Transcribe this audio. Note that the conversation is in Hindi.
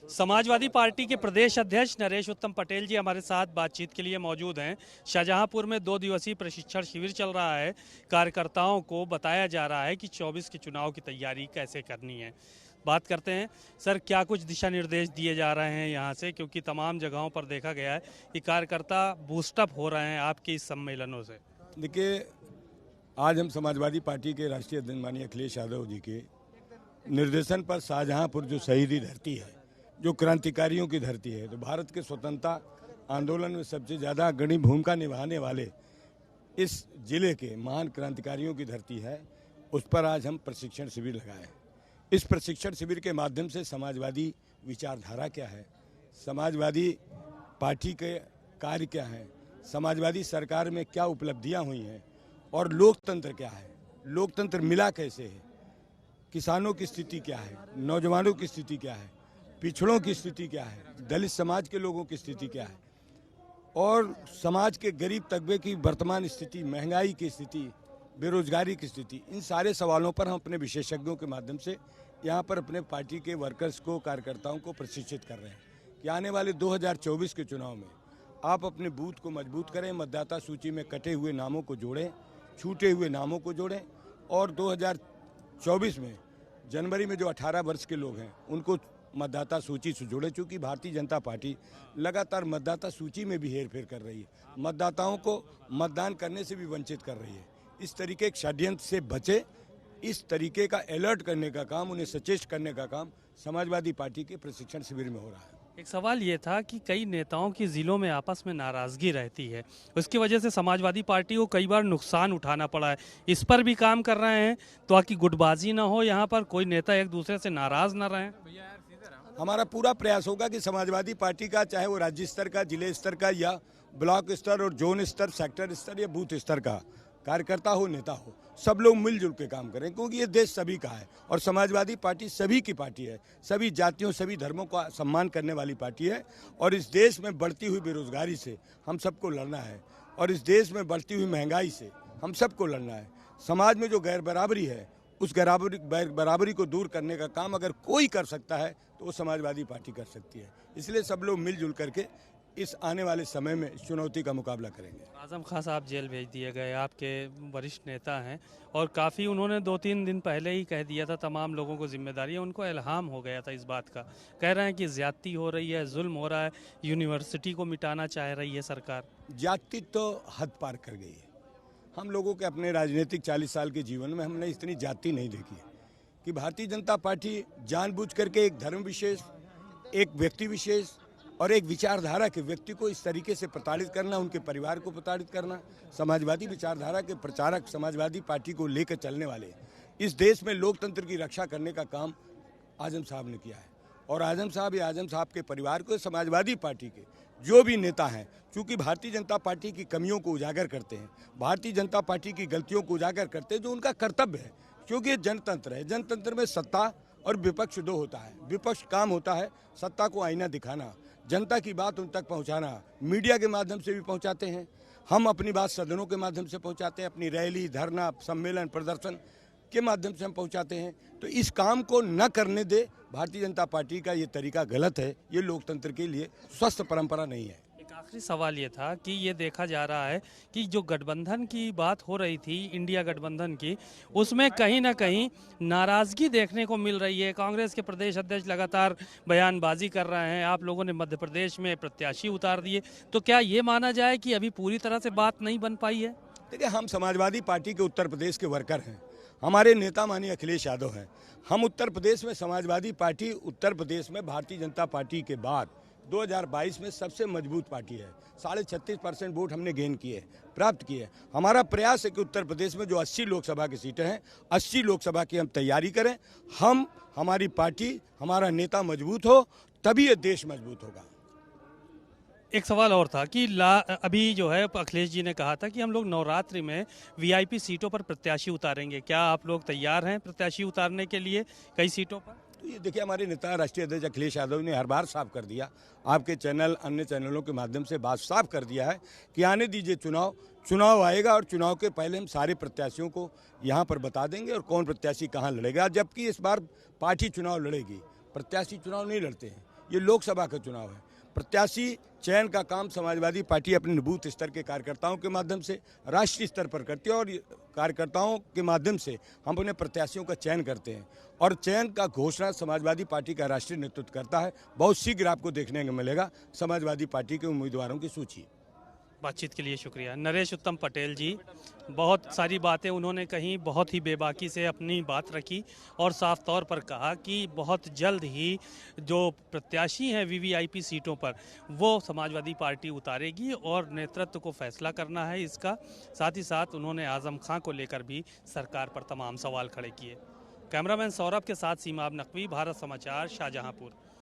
समाजवादी पार्टी के प्रदेश अध्यक्ष नरेश उत्तम पटेल जी हमारे साथ बातचीत के लिए मौजूद हैं। शाहजहांपुर में 2 दिवसीय प्रशिक्षण शिविर चल रहा है। कार्यकर्ताओं को बताया जा रहा है कि 24 के चुनाव की तैयारी कैसे करनी है। बात करते हैं सर, क्या कुछ दिशा निर्देश दिए जा रहे हैं यहाँ से, क्योंकि तमाम जगहों पर देखा गया है कि कार्यकर्ता बूस्टअप हो रहे हैं आपके इस सम्मेलनों से। देखिए, आज हम समाजवादी पार्टी के राष्ट्रीय अध्यक्ष माननीय अखिलेश यादव जी के निर्देशन पर शाहजहांपुर जो शहीदी धरती है, जो क्रांतिकारियों की धरती है, तो भारत के स्वतंत्रता आंदोलन में सबसे ज़्यादा अग्रणी भूमिका निभाने वाले इस जिले के महान क्रांतिकारियों की धरती है, उस पर आज हम प्रशिक्षण शिविर लगाए। इस प्रशिक्षण शिविर के माध्यम से समाजवादी विचारधारा क्या है, समाजवादी पार्टी के कार्य क्या हैं, समाजवादी सरकार में क्या उपलब्धियां हुई हैं और लोकतंत्र क्या है, लोकतंत्र मिला कैसे है, किसानों की स्थिति क्या है, नौजवानों की स्थिति क्या है, पिछड़ों की स्थिति क्या है, दलित समाज के लोगों की स्थिति क्या है और समाज के गरीब तबके की वर्तमान स्थिति, महंगाई की स्थिति, बेरोजगारी की स्थिति, इन सारे सवालों पर हम अपने विशेषज्ञों के माध्यम से यहाँ पर अपने पार्टी के वर्कर्स को, कार्यकर्ताओं को प्रशिक्षित कर रहे हैं कि आने वाले 2024 के चुनाव में आप अपने बूथ को मजबूत करें, मतदाता सूची में कटे हुए नामों को जोड़ें, छूटे हुए नामों को जोड़ें और 2024 में जनवरी में जो 18 वर्ष के लोग हैं उनको मतदाता सूची से जोड़े, चूँकि भारतीय जनता पार्टी लगातार मतदाता सूची में भी हेरफेर कर रही है, मतदाताओं को मतदान करने से भी वंचित कर रही है। इस तरीके के षड्यंत्र से बचे, इस तरीके का अलर्ट करने का काम, उन्हें सचेत करने का काम समाजवादी पार्टी के प्रशिक्षण शिविर में हो रहा है। एक सवाल ये था कि कई नेताओं की जिलों में आपस में नाराजगी रहती है, उसकी वजह से समाजवादी पार्टी को कई बार नुकसान उठाना पड़ा है। इस पर भी काम कर रहे हैं ताकि गुटबाजी ना हो, यहाँ पर कोई नेता एक दूसरे से नाराज ना रहें। हमारा पूरा प्रयास होगा कि समाजवादी पार्टी का, चाहे वो राज्य स्तर का, जिले स्तर का या ब्लॉक स्तर और जोन स्तर, सेक्टर स्तर या बूथ स्तर का कार्यकर्ता हो, नेता हो, सब लोग मिलजुल के काम करें, क्योंकि ये देश सभी का है और समाजवादी पार्टी सभी की पार्टी है, सभी जातियों, सभी धर्मों का सम्मान करने वाली पार्टी है और इस देश में बढ़ती हुई बेरोजगारी से हम सबको लड़ना है और इस देश में बढ़ती हुई महंगाई से हम सबको लड़ना है। समाज में जो गैर बराबरी है, उस बराबरी को दूर करने का काम अगर कोई कर सकता है तो वो समाजवादी पार्टी कर सकती है। इसलिए सब लोग मिलजुल करके इस आने वाले समय में चुनौती का मुकाबला करेंगे। आजम खान साहब जेल भेज दिए गए, आपके वरिष्ठ नेता हैं और काफ़ी उन्होंने 2-3 दिन पहले ही कह दिया था तमाम लोगों को जिम्मेदारी है, उनको इल्हाम हो गया था इस बात का। कह रहे हैं कि ज्यादती हो रही है, जुल्म हो रहा है, यूनिवर्सिटी को मिटाना चाह रही है सरकार। जाति तो हद पार कर गई है। हम लोगों के अपने राजनीतिक 40 साल के जीवन में हमने इतनी जाति नहीं देखी है कि भारतीय जनता पार्टी जानबूझ करके एक धर्म विशेष, एक व्यक्ति विशेष और एक विचारधारा के व्यक्ति को इस तरीके से प्रताड़ित करना, उनके परिवार को प्रताड़ित करना। समाजवादी विचारधारा के प्रचारक, समाजवादी पार्टी को लेकर चलने वाले इस देश में लोकतंत्र की रक्षा करने का काम आजम साहब ने किया है और आजम साहब के परिवार को, समाजवादी पार्टी के जो भी नेता हैं, चूँकि भारतीय जनता पार्टी की कमियों को उजागर करते हैं, भारतीय जनता पार्टी की गलतियों को उजागर करते हैं, जो उनका कर्तव्य है, क्योंकि ये जनतंत्र है। जनतंत्र में सत्ता और विपक्ष दो होता है। विपक्ष काम होता है सत्ता को आईना दिखाना, जनता की बात उन तक पहुंचाना, मीडिया के माध्यम से भी पहुंचाते हैं, हम अपनी बात सदनों के माध्यम से पहुंचाते हैं, अपनी रैली, धरना, सम्मेलन, प्रदर्शन के माध्यम से हम पहुंचाते हैं। तो इस काम को न करने दे भारतीय जनता पार्टी का ये तरीका गलत है, ये लोकतंत्र के लिए स्वस्थ परंपरा नहीं है। एक आखिरी सवाल ये था कि ये देखा जा रहा है कि जो गठबंधन की बात हो रही थी, इंडिया गठबंधन की, उसमें कहीं ना कहीं नाराजगी देखने को मिल रही है। कांग्रेस के प्रदेश अध्यक्ष लगातार बयानबाजी कर रहे हैं, आप लोगों ने मध्य प्रदेश में प्रत्याशी उतार दिए, तो क्या ये माना जाए कि अभी पूरी तरह से बात नहीं बन पाई है? देखिए, हम समाजवादी पार्टी के उत्तर प्रदेश के वर्कर हैं, हमारे नेता माननीय अखिलेश यादव हैं। हम उत्तर प्रदेश में समाजवादी पार्टी, उत्तर प्रदेश में भारतीय जनता पार्टी के बाद 2022 में सबसे मजबूत पार्टी है। 36.5% वोट हमने गेन किए, प्राप्त किए। हमारा प्रयास है कि उत्तर प्रदेश में जो 80 लोकसभा की सीटें हैं, 80 लोकसभा की हम तैयारी करें। हमारी पार्टी, हमारा नेता मजबूत हो, तभी ये देश मजबूत होगा। एक सवाल और था कि अभी जो है अखिलेश जी ने कहा था कि हम लोग नवरात्रि में वीआईपी सीटों पर प्रत्याशी उतारेंगे। क्या आप लोग तैयार हैं प्रत्याशी उतारने के लिए कई सीटों पर? तो ये देखिए, हमारे नेता राष्ट्रीय अध्यक्ष अखिलेश यादव ने हर बार साफ कर दिया, आपके चैनल, अन्य चैनलों के माध्यम से बात साफ कर दिया है कि आने दीजिए चुनाव आएगा और चुनाव के पहले हम सारे प्रत्याशियों को यहाँ पर बता देंगे और कौन प्रत्याशी कहाँ लड़ेगा। जबकि इस बार पार्टी चुनाव लड़ेगी, प्रत्याशी चुनाव नहीं लड़ते हैं। ये लोकसभा का चुनाव है। प्रत्याशी चयन का काम समाजवादी पार्टी अपने बूथ स्तर के कार्यकर्ताओं के माध्यम से राष्ट्रीय स्तर पर करती है और कार्यकर्ताओं के माध्यम से हम अपने प्रत्याशियों का चयन करते हैं और चयन का घोषणा समाजवादी पार्टी का राष्ट्रीय नेतृत्व करता है। बहुत शीघ्र आपको देखने को मिलेगा समाजवादी पार्टी के उम्मीदवारों की सूची। बातचीत के लिए शुक्रिया। नरेश उत्तम पटेल जी, बहुत सारी बातें उन्होंने कही, बहुत ही बेबाकी से अपनी बात रखी और साफ तौर पर कहा कि बहुत जल्द ही जो प्रत्याशी हैं वीवीआईपी सीटों पर वो समाजवादी पार्टी उतारेगी और नेतृत्व को फैसला करना है इसका। साथ ही साथ उन्होंने आजम खां को लेकर भी सरकार पर तमाम सवाल खड़े किए। कैमरामैन सौरभ के साथ सीमाब नकवी, भारत समाचार, शाहजहांपुर।